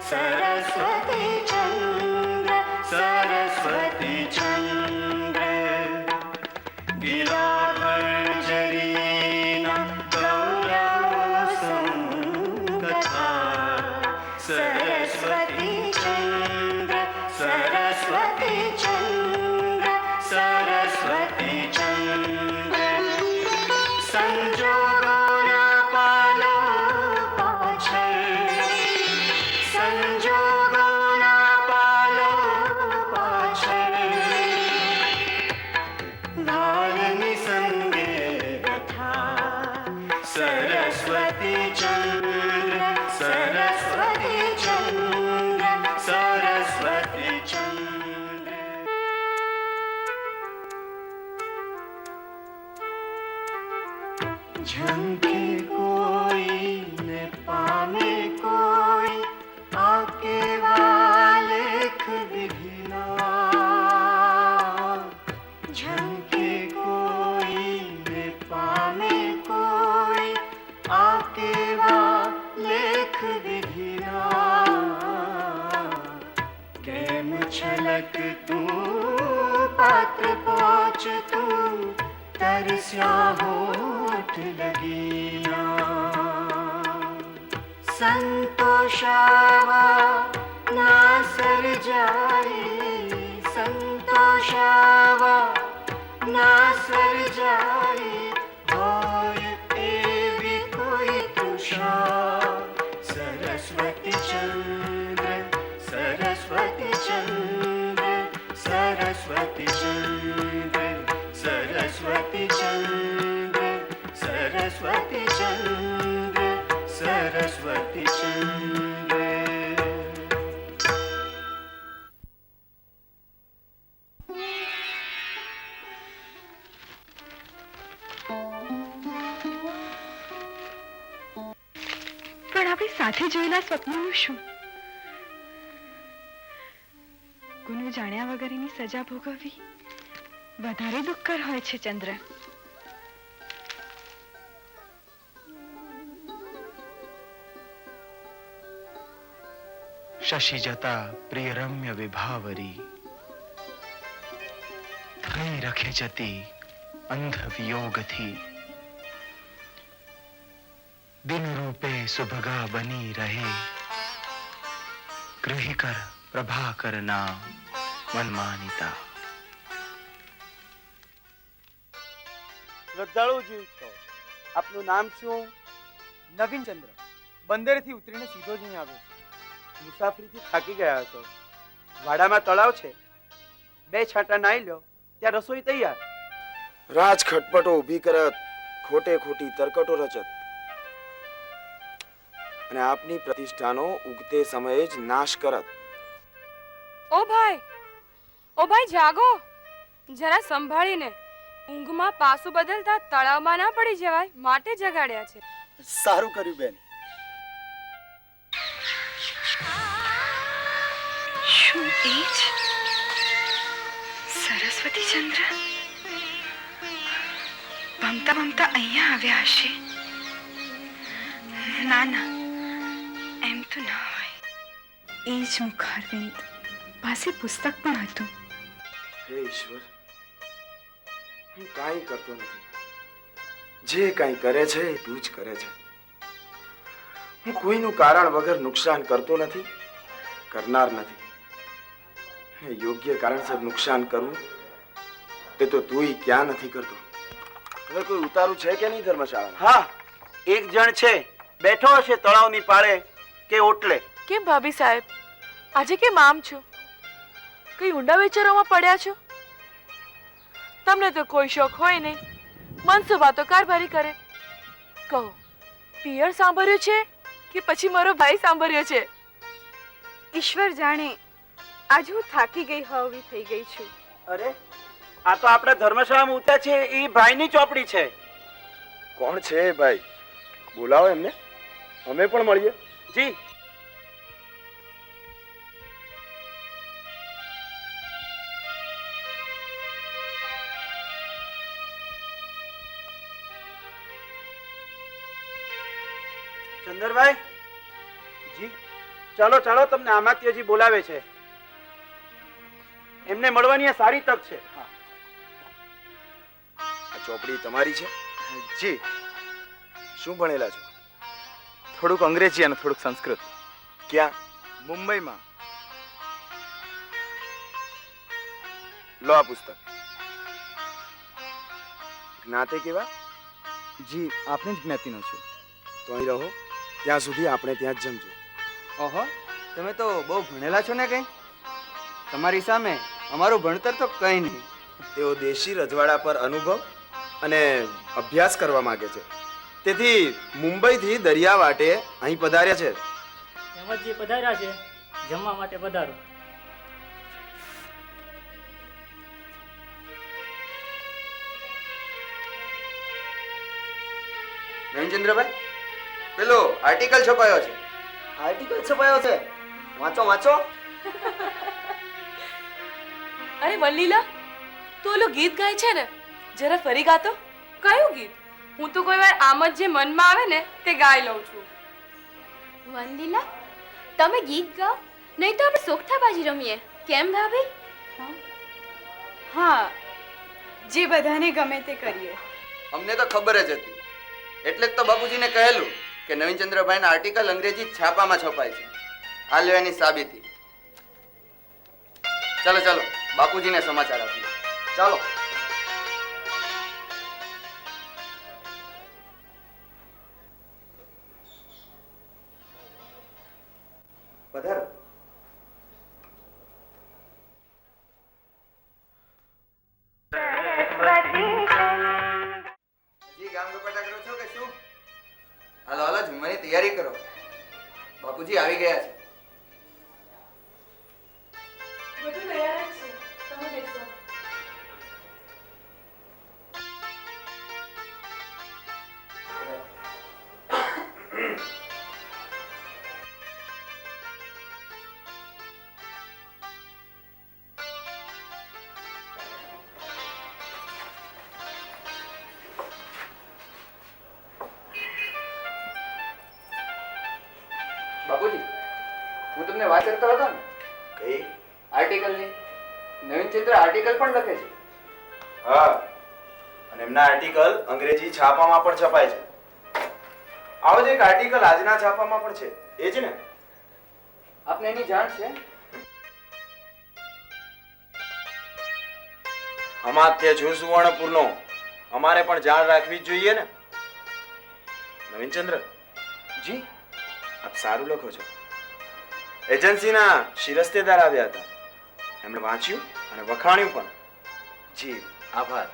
सरस्वती चंद्र सरस्वती चंद्र गिराभर्जरीना गौरवसं कथा सरस्वती चंद्र सरस्वती चंद्र सरस्वती चंद्र संजोगोना पालो पाछळ संजोगोना पालो पाछळ धारनी संगे कथा सरस्वती चंद्र सरस्वती चंद्र सरस्वती चंद्र झंके कोई ने पामे कोई आके वालेख विधिना झंके कोई ने पामे कोई आके वालेख विधिना केम छलक तू पात्र पहुंच तू तरस्या होठ लगीना संतोषावा ना सर जाए संतोषावा ना सर जाए होय एवी कोई तृषा सरस्वती चंद्र सरस्वती चंद्र सरस्वती चंद्र सरस्वती चंद्र सरस्वती चंद्र सरस्वती चंद्र પણ આપણે સાથે જોયેલા સ્વપ્નનું શું? ગુનો જાણ્યા વગર એની સજા ભોગવવી વધારે દુઃખકર હોય છે ચંદ્ર. શશી જતા પ્રિય રમ્ય વિભાવરી થઈ રખે જતી અંધ વિયોગથી દિન રૂપે સુભગા બની રહે ગૃહિકર પ્રભાકર નામ મનમાનિતા. શ્રદ્ધાળુ જીવ છો. આપનું નામ શું? નવીનચંદ્ર. બંદરેથી ઉતરીને સીધો જ અહીં આવ્યો છું. મુસાફરીથી થાકી ગયા છો. વાડામાં તળાવ છે, 2 છાંટા નાઈ લ્યો, ત્યાં રસોઈ તૈયાર. રાજ ખટપટો ઊભી કરત, ખોટે ખોટી તરકટો રચત, અને આપની પ્રતિષ્ઠાનો ઉગતે સમયે જ નાશ કરત. ઓ ભાઈ જાગો, જરા સંભાળીને. ઊંઘમાં પાસું બદલતા તળાવમાં ના પડી જવાય માટે જગાડ્યા છે. સારું કર્યું બેન. શું એ જ સરસ્વતી ચંદ્ર ભમતા ભમતા અહીંયા આવ્યા હશે? ના ના, એમ તો ના હોય. એ જ મુખારવિંદ પાસે પુસ્તક પણ હતું. હે ઈશ્વર, હું કાંઈ કરતો નથી. જે કાંઈ કરે છે એ તું જ કરે છે. હું કોઈનું કારણ વગર નુકસાન કરતો નથી, કરનાર નથી. યોગ્ય કારણસર નુકસાન કરવું એ તો તુંય ક્યાં નથી કરતો. હવે કોઈ ઉતારું છે કે નહીં ધર્મશાળામાં? હા, એક જણ છે, બેઠો હશે તળાવની પાળે કે ઓટલે. કેમ ભાભી સાહેબ, આજે કેમ આમ છો? કઈ ઊંડા વિચારોમાં પડ્યા છો? તમને તો કોઈ શોખ હોય નહીં, મનસુબા તો કારભારી કરે. કહો, પિયર સાંભળ્યું છે કે પછી મારો ભાઈ સાંભળ્યો છે? ઈશ્વર જાણે, આજ હું થાકી ગઈ હોવી થઈ ગઈ છું. અરે, આ તો આપણે ધર્મશાળામાં ઉતર્યા છે એ ભાઈની ચોપડી છે. કોણ છે એ ભાઈ? બોલાવો એમને, અમે પણ મળીએ. જી. ચંદરભાઈ જી, ચાલો ચાલો, તમને આમાત્યજી બોલાવે છે. એમને મળવાની આ સારી તક છે. આ ચોપડી તમારી છે? જી, શું ભણેલા છો? થોડુંક અંગ્રેજી અને થોડુંક સંસ્કૃત. ક્યાં? મુંબઈમાં. લો આ પુસ્તક. જ્ઞાતે કેવા? જી, આપની જ જ્ઞાતિનો છું. તો અહીં રહો, ત્યાં સુધી આપણે ત્યાં જ જમજો. ઓહો, તમે તો બહુ ભણેલા છો ને કઈ. તમારી સામે અમારું ભણતર તો કઈ નહીં. તેઓ દેશી રજવાડા પર અનુભવ અને અભ્યાસ કરવા માંગે છે. તેથી મુંબઈથી દરિયા વાટે અહીં પધાર્યા છે. હેમંતજી પધાર્યા છે, જમવા માટે પધારો. નવીનચંદ્રભાઈ, પેલો આર્ટિકલ છપાયો છે. આર્ટિકલ છપાયો છે, વાંચો વાંચો. અરે વનલીલા, તું ઓલું ગીત ગાય છે ને, જરા ફરી ગાતો. કયું ગીત? હું તો કોઈ વાર આમ જ જે મનમાં આવે ને તે ગાઈ લઉં છું. વંદિલા, તમે ગીત ગાઓ, નહીં તો આપણે સોગઠાબાજી રમીએ. કેમ ભાભી? હા, જે બધાને ગમે તે કરીએ. અમને તો ખબર જ હતી, એટલે જ તો બાપુજીને કહેલું કે નવીનચંદ્રભાઈના આર્ટિકલ અંગ્રેજી છાપામાં છપાય છે. આ લેવાની સાબિતી. ચાલો ચાલો, બાપુજીને સમાચાર આપીએ. ચાલો. પધારો. હજી ગામ ગપાટા કરો છો કે શું? હાલો હાલો, જમવાની તૈયારી કરો. બાપુજી આવી ગયા છે. બધું તૈયાર જ છે, તમે બેસો. બાપુજી, હું તમને વાત કરતો હતો ને કઈ? આર્ટિકલની. નવીનચંદ્ર આર્ટિકલ પણ લખે છે. હા, અને એમના આર્ટિકલ અંગ્રેજી છાપામાં પણ છપાય છે. આવો જ એક આર્ટિકલ આજના છાપામાં પણ છે, એ જ ને? આપને એની જાણ છે? અમાત્ય છું સુવર્ણપુરનો, અમારે પણ જાણ રાખવી જ જોઈએ ને. નવીનચંદ્ર જી. આપ સારું લખો છો. એજન્સીના શિરસ્તેદાર આવ્યા હતા, એમણે વાંચ્યું અને વખાણ્યું પણ. જી, આભાર.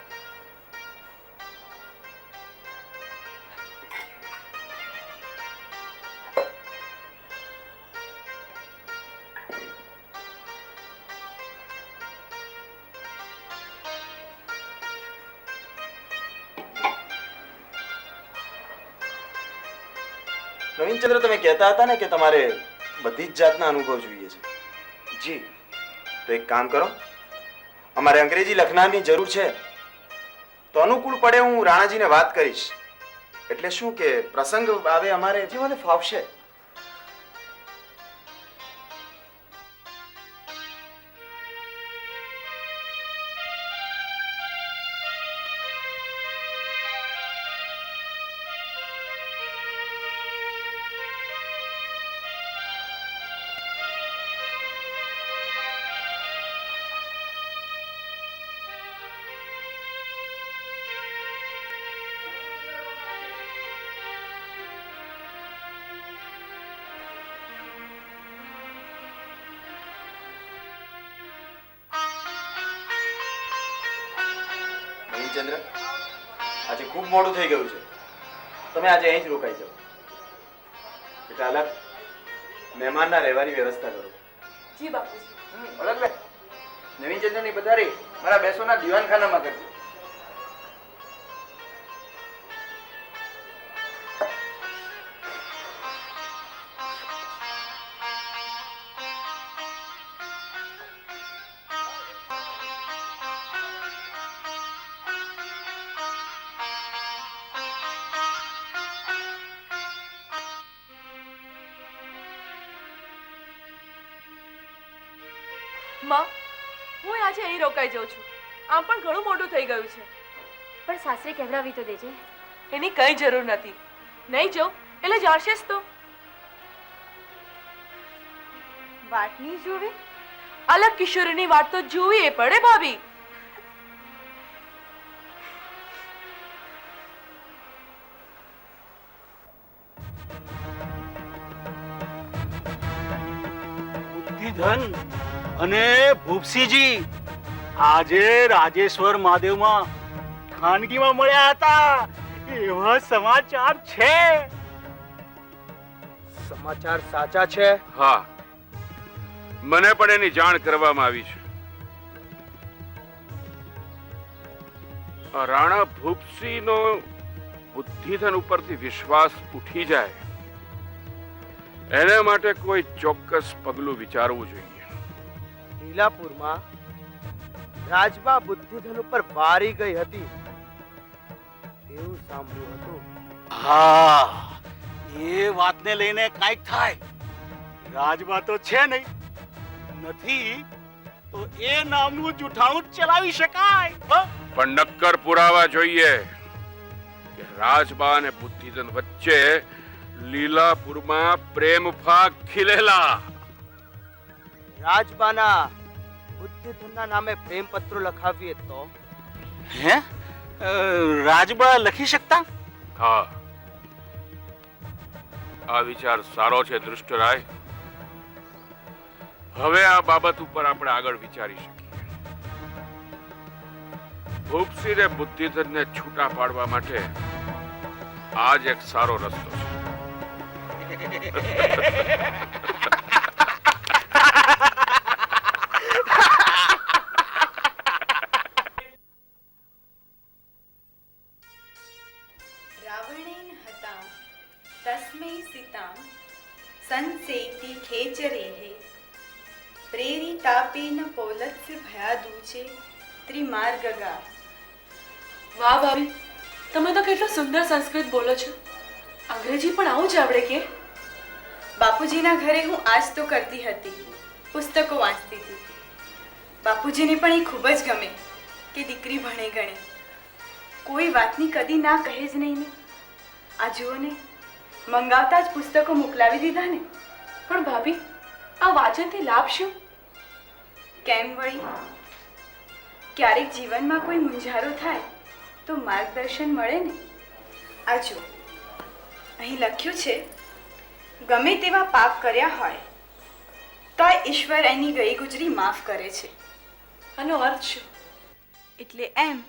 નવીનચંદ્ર, તમે કહેતા હતા ને કે તમારે બધી જ જાતના અનુભવ જોઈએ છે. જી, તો એક કામ કરો, અમારે અંગ્રેજી લખનારની જરૂર છે, તો અનુકૂળ પડે હું રાણાજીને વાત કરીશ. એટલે શું કે પ્રસંગ આવે અમારે જીવને ફાવશે. નવીનચંદ્ર, આજે ખૂબ મોડું થઈ ગયું છે, તમે આજે અહીં જ રોકાઈ જાઓ. એટલે અલગ મહેમાનના રહેવાની વ્યવસ્થા કરો. જી બાપુજી. અલગભાઈ, નવીનચંદ્રની પધારી મારા બેસોના દિવાનખાનામાં કરજો. માં, હું આજે અહીં રોકાઈ જાઉં છું. આમ પણ ઘણું મોડું થઈ ગયું છે. પણ સાસરે કહેવડાવી તો દેજે. એની કઈ જરૂર નથી. નહીં જાઉં એટલે જાણશે જ તો. વાટની જોવે અલગ કિશોરીની વાત તો જોવી એ પડે ભાભી. બુદ્ધિધન અને ભૂપસીજી આજે રાજેશ્વર મહાદેવમાં ખાનગીમાં મળ્યા હતા એવા સમાચાર છે. સમાચાર સાચા છે? હા, મને પણ એની જાણ કરવામાં આવી છે. રાણા ભૂપસિંહનો બુદ્ધિધન ઉપરથી વિશ્વાસ ઉઠી જાય એને માટે કોઈ ચોક્કસ પગલું વિચારવું જોઈએ. લીલાપુરમાં રાજબા બુદ્ધિધન ઉપર વારી ગઈ હતી એવું સાંભળ્યું હતું. હા, એ વાતને લઈને કાંઈક થાય. રાજબા તો છે નહીં, નથી તો એ નામનું જૂઠાણું ચલાવી શકાય. પણ નક્કર પુરાવા જોઈએ કે રાજબા અને બુદ્ધિધન વચ્ચે લીલાપુરમાં પ્રેમ ફાગ ખીલેલા. રાજબાના બુદ્ધિધનના નામે પ્રેમપત્રો લખાવીએ તો? હે? રાજબા લખી શકતા? હા, આ વિચાર સારો છે દૃષ્ટરાય. હવે આ બાબત ઉપર આપણે આગળ વિચારી શકીએ. ભૂપસિંહને બુદ્ધિધનને છૂટા પાડવા માટે આ જ એક સારો રસ્તો છે. રાવણેન હતામ તસ્મૈ સીતામ સંસેતિ ખેચરેહે પ્રેરિતાપેન પૌલસ્ય ભયાદૂચે ત્રિમાર્ગગા. વાહ ભાભી, તમે તો કેટલું સુંદર સંસ્કૃત બોલો છો. અંગ્રેજી પણ આવું જ આવડે કે? બાપુજીના ઘરે હું આજ તો કરતી હતી, પુસ્તકો વાંચતી હતી. બાપુજીને પણ એ ખૂબ જ ગમે કે દીકરી ભણે ગણે, કોઈ વાતની કદી ના કહે જ નહીં ને. આ જુઓ ને, મંગાવતા જ પુસ્તકો મોકલાવી દીધા ને. પણ ભાભી, આ વાંચનથી લાભ શું? કેમ વળી? ક્યારેક જીવનમાં કોઈ મૂંઝારો થાય તો માર્ગદર્શન મળે ને. આ જુઓ, અહીં લખ્યું છે, ગમે તેવા પાપ કર્યા હોય તોય ઈશ્વર એની ગઈ ગુજરી માફ કરે છે. આનો અર્થ શું? એટલે એમ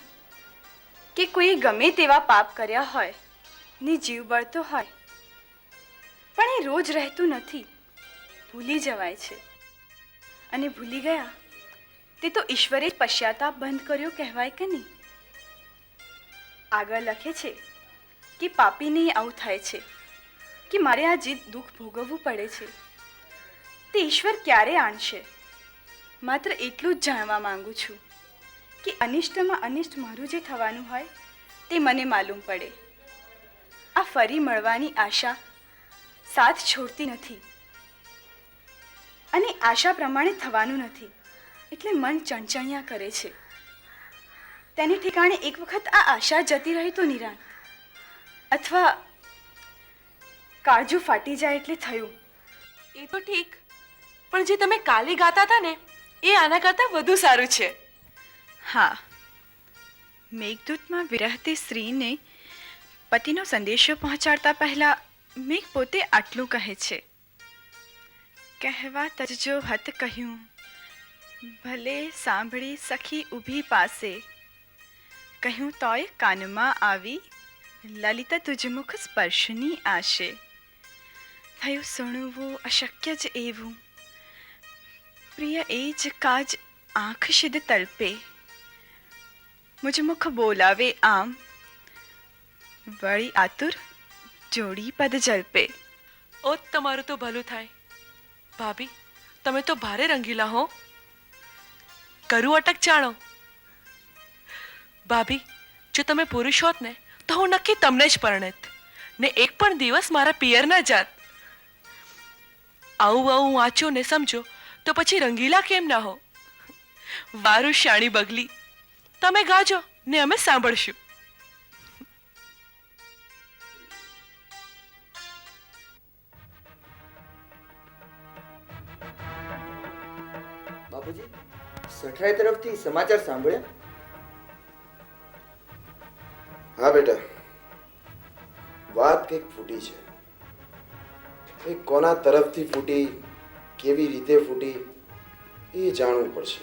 કે કોઈ ગમે તેવા પાપ કર્યા હોય ને જીવ બળતો હોય પણ એ રોજ રહેતું નથી, ભૂલી જવાય છે. અને ભૂલી ગયા તે તો ઈશ્વરે પશ્ચાતાપ બંધ કર્યો કહેવાય કે નહીં. આગળ લખે છે કે પાપીને આવું થાય છે કે મારે આ જીત દુઃખ ભોગવવું પડે છે. તે ઈશ્વર ક્યારે આણશે? માત્ર એટલું જ જાણવા માંગુ છું કે અનિષ્ટમાં અનિષ્ટ મારું જે થવાનું હોય તે મને માલુમ પડે. આ ફરી મળવાની આશા સાથ છોડતી નથી અને આશા પ્રમાણે થવાનું નથી એટલે મન ચણચણિયા કરે છે. તેને ઠેકાણે એક વખત આ આશા જતી રહી તો નિરાંત, અથવા કાળજું ફાટી જાય એટલે થયું. એ તો ઠીક, પણ જે તમે કાલે ગાતા હતા ને એ આના કરતાં વધુ સારું છે. હા, મેઘદૂતમાં વિરહતી સ્ત્રીને પતિનો સંદેશો પહોંચાડતા પહેલા મેઘ પોતે આટલું કહે છે, કહેવા તજજો હત કહ્યું, ભલે સાંભળી સખી ઊભી પાસે, કહ્યું તોય કાનમાં આવી, લલિત તુજમુખ સ્પર્શની આશે, થયું સુણવું અશક્ય જ એવું, પ્રિય એ જ કાજ આંખ શિદ તળપે, મુજ મુખ બોલાવે આમ, વળી આતુર જોડી પદ જલ્પે. ઓ, તમારું તો ભલું થાય. ભાભી, તમે તો ભારે રંગીલા હો. કરું અટક ચાણો. ભાભી, જો તમે પુરુષ હોત ને તો હું નક્કી તમને જ પરણેત ને એક પણ દિવસ મારા પિયર ના જાત. આવું આવું વાંચો ને સમજો તો પછી રંગીલા કેમ ના હો? વારું શાણી બગલી, તમે ગાજો ને અમે સાંભળશું. બાપુજી, સઠરાઈ તરફથી સમાચાર સાંભળ્યા? હા બેટા, વાત કંઈક ફૂટી છે. એ કોના તરફથી ફૂટી, કેવી રીતે ફૂટી, એ જાણવું પડશે.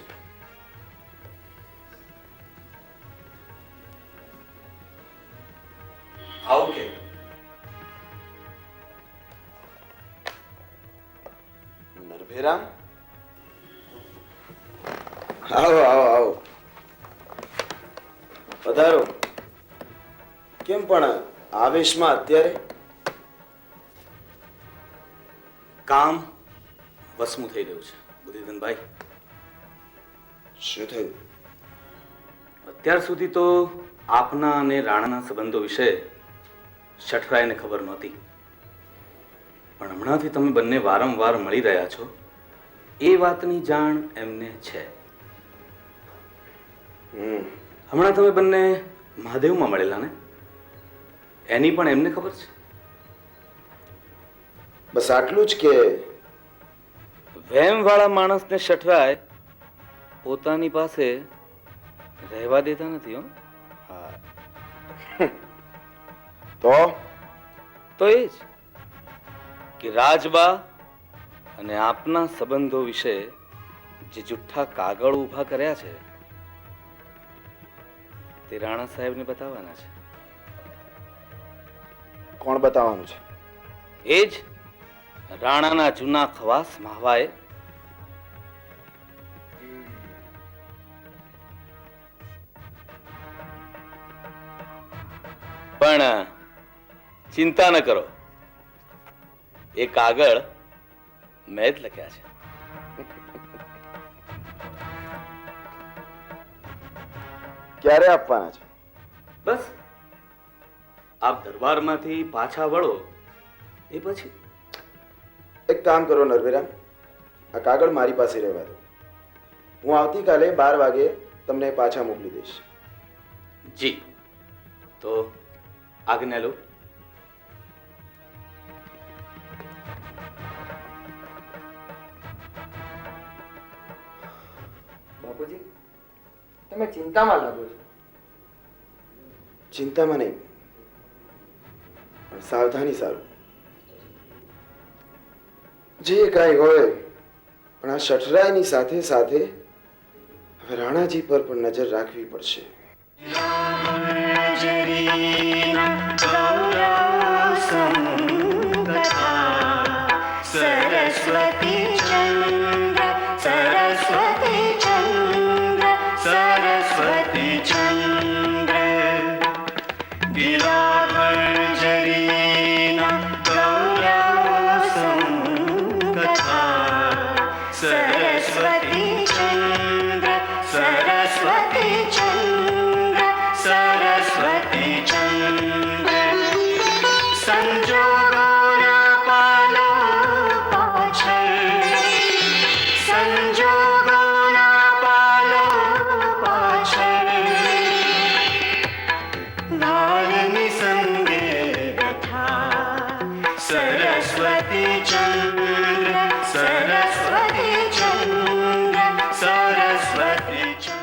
આવું કે નરભેરામ, આવો આવો આવો, પધારો. કેમ પણ આવેશમાં અત્યારે? કામ વસમું થઈ રહ્યું છે બુદ્ધિધનભાઈ. શું થયું? અત્યાર સુધી તો આપના અને રાણાના સંબંધો વિશે શઠરાયને ખબર નહોતી, પણ હમણાંથી તમે બંને વારંવાર મળી રહ્યા છો એ વાતની જાણ એમને છે. હમણાં તમે બંને મહાદેવમાં મળેલા ને, એની પણ એમને ખબર છે? બસ આટલું જ કે વહેમવાળા માણસને શઠરાય પોતાની પાસે રહેવા દેતા નથી. હો, તો એ જ કે રાજબા અને આપના સંબંધો વિશે જે જુઠ્ઠા કાગળ ઊભા કર્યા છે તે રાણા સાહેબને બતાવવાના છે. કોણ બતાવવાનું છે? એ જ રાણાના જૂના ખવાસ મહાવાએ. પણ ચિંતા ન કરો, એ કાગળ મેં જ લખ્યા છે. ક્યારે આપવાના છે? બસ આપ દરબારમાંથી પાછા વળો એ પછી. એક કામ કરો નરભેરામ, આ કાગળ મારી પાસે રહેવા દો. હું આવતીકાલે 12 વાગે તમને પાછા મોકલી દઈશ. જી, તો આજ્ઞા લો. બાપુજી, તમે ચિંતામાં લાગો છો. ચિંતામાં નહીં, પણ સાવધાની સારું. જે કાંઈ હોય, પણ આ શઠરાયની સાથે સાથે હવે રાણાજી પર પણ નજર રાખવી પડશે. સરસ્વતી ચંદ્ર, સરસ્વતી ચંદ્ર, સરસ્વતી ચંદ્ર, ગિરાભર્જરીના ગૌરવસં કથા. સરસ્વતી ચંદ્ર, સરસ્વતી ચંદ્ર, સરસ્વતી ચંદ્ર, સંજોગોના પાલો પાછળ, સંજોગોના પાલો પાછળ, વારની સંગે કથા. સરસ્વતી ચંદ્ર, સરસ્વતી ચંદ્ર, સરસ્વતી ચંદ્ર.